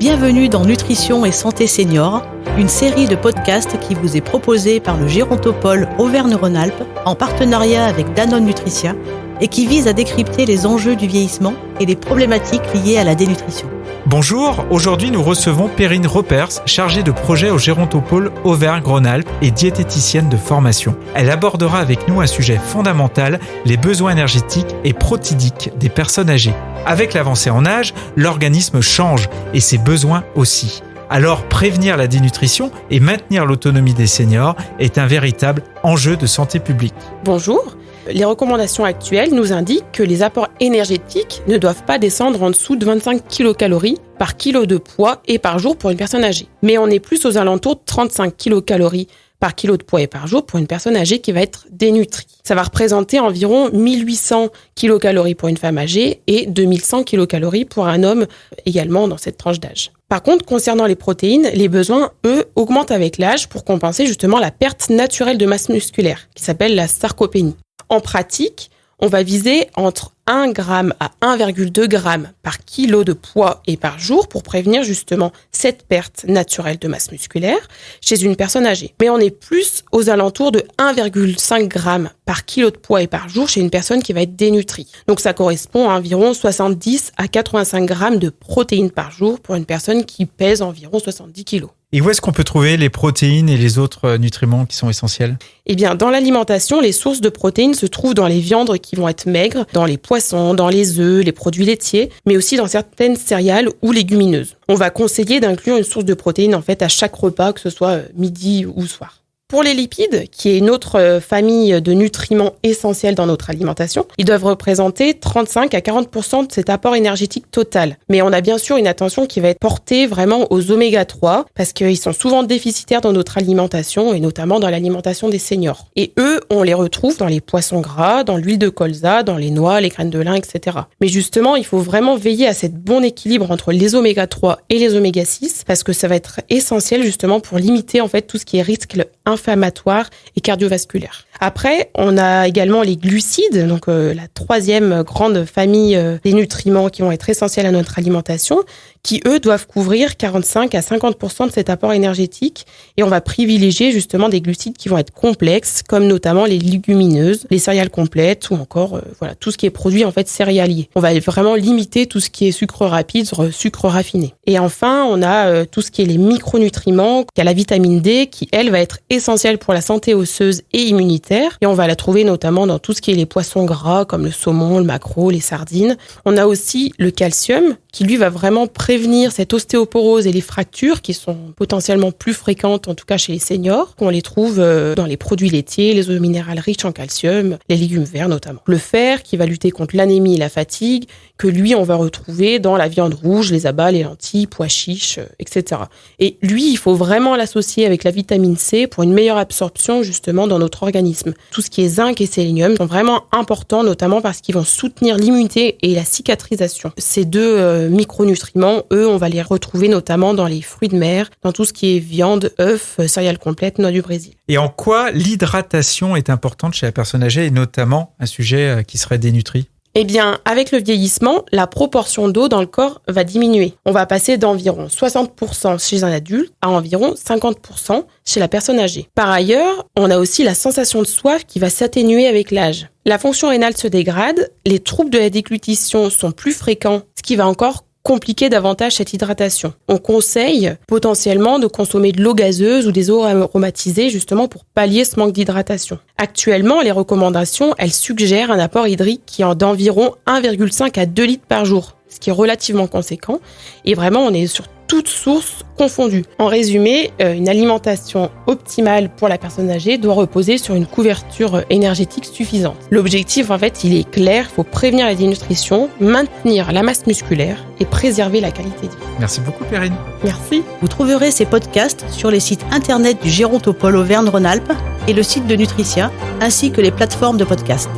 Bienvenue dans Nutrition et Santé Senior, une série de podcasts qui vous est proposée par le Gérontopole Auvergne-Rhône-Alpes en partenariat avec Danone Nutritia et qui vise à décrypter les enjeux du vieillissement et les problématiques liées à la dénutrition. Bonjour, aujourd'hui nous recevons Perrine Repers, chargée de projet au Gérontopole Auvergne-Rhône-Alpes et diététicienne de formation. Elle abordera avec nous un sujet fondamental, les besoins énergétiques et protidiques des personnes âgées. Avec l'avancée en âge, l'organisme change et ses besoins aussi. Alors prévenir la dénutrition et maintenir l'autonomie des seniors est un véritable enjeu de santé publique. Bonjour. Les recommandations actuelles nous indiquent que les apports énergétiques ne doivent pas descendre en dessous de 25 kilocalories par kilo de poids et par jour pour une personne âgée. Mais on est plus aux alentours de 35 kilocalories par kilo de poids et par jour pour une personne âgée qui va être dénutrie. Ça va représenter environ 1800 kilocalories pour une femme âgée et 2100 kilocalories pour un homme également dans cette tranche d'âge. Par contre, concernant les protéines, les besoins, eux, augmentent avec l'âge pour compenser justement la perte naturelle de masse musculaire, qui s'appelle la sarcopénie. En pratique, on va viser entre 1 g à 1,2 g par kilo de poids et par jour pour prévenir justement cette perte naturelle de masse musculaire chez une personne âgée. Mais on est plus aux alentours de 1,5 g par kilo de poids et par jour chez une personne qui va être dénutrie. Donc ça correspond à environ 70 à 85 g de protéines par jour pour une personne qui pèse environ 70 kg. Et où est-ce qu'on peut trouver les protéines et les autres nutriments qui sont essentiels ? Eh bien, dans l'alimentation, les sources de protéines se trouvent dans les viandes qui vont être maigres, dans les poissons, dans les œufs, les produits laitiers, mais aussi dans certaines céréales ou légumineuses. On va conseiller d'inclure une source de protéines à chaque repas, que ce soit midi ou soir. Pour les lipides, qui est une autre famille de nutriments essentiels dans notre alimentation, ils doivent représenter 35 à 40% de cet apport énergétique total. Mais on a bien sûr une attention qui va être portée vraiment aux oméga 3 parce qu'ils sont souvent déficitaires dans notre alimentation et notamment dans l'alimentation des seniors. Et eux, on les retrouve dans les poissons gras, dans l'huile de colza, dans les noix, les graines de lin, etc. Mais justement, il faut vraiment veiller à cet bon équilibre entre les oméga 3 et les oméga 6 parce que ça va être essentiel justement pour limiter tout ce qui est risque inflammatoire et cardiovasculaire. Après, on a également les glucides, donc la troisième grande famille des nutriments qui vont être essentiels à notre alimentation, qui eux doivent couvrir 45 à 50% de cet apport énergétique et on va privilégier justement des glucides qui vont être complexes, comme notamment les légumineuses, les céréales complètes ou encore tout ce qui est produit céréalier. On va vraiment limiter tout ce qui est sucre rapide, sucre raffiné. Et enfin, on a tout ce qui est les micronutriments, il y a la vitamine D qui elle va être essentielle pour la santé osseuse et immunitaire et on va la trouver notamment dans tout ce qui est les poissons gras comme le saumon, le maquereau, les sardines. On a aussi le calcium qui lui va vraiment prévenir cette ostéoporose et les fractures qui sont potentiellement plus fréquentes en tout cas chez les seniors. On les trouve dans les produits laitiers, les eaux minérales riches en calcium, les légumes verts notamment. Le fer qui va lutter contre l'anémie et la fatigue que lui on va retrouver dans la viande rouge, les abats, les lentilles, pois chiches, etc. Et lui il faut vraiment l'associer avec la vitamine C pour une meilleure absorption justement dans notre organisme. Tout ce qui est zinc et sélénium sont vraiment importants notamment parce qu'ils vont soutenir l'immunité et la cicatrisation. Ces deux micronutriments, eux, on va les retrouver notamment dans les fruits de mer, dans tout ce qui est viande, œufs, céréales complètes, noix du Brésil. Et en quoi l'hydratation est importante chez la personne âgée et notamment un sujet qui serait dénutri ? Eh bien, avec le vieillissement, la proportion d'eau dans le corps va diminuer. On va passer d'environ 60% chez un adulte à environ 50% chez la personne âgée. Par ailleurs, on a aussi la sensation de soif qui va s'atténuer avec l'âge. La fonction rénale se dégrade, les troubles de la déglutition sont plus fréquents, ce qui va encore compliquer davantage cette hydratation. On conseille potentiellement de consommer de l'eau gazeuse ou des eaux aromatisées justement pour pallier ce manque d'hydratation. Actuellement, les recommandations, elles suggèrent un apport hydrique qui est d'environ 1,5 à 2 litres par jour, ce qui est relativement conséquent. Et vraiment, on est sur toutes sources confondues. En résumé, une alimentation optimale pour la personne âgée doit reposer sur une couverture énergétique suffisante. L'objectif, il est clair, il faut prévenir la dénutrition, maintenir la masse musculaire et préserver la qualité de vie. Merci beaucoup Perrine. Merci. Vous trouverez ces podcasts sur les sites internet du Gérontopole Auvergne-Rhône-Alpes et le site de Nutritia, ainsi que les plateformes de podcasts.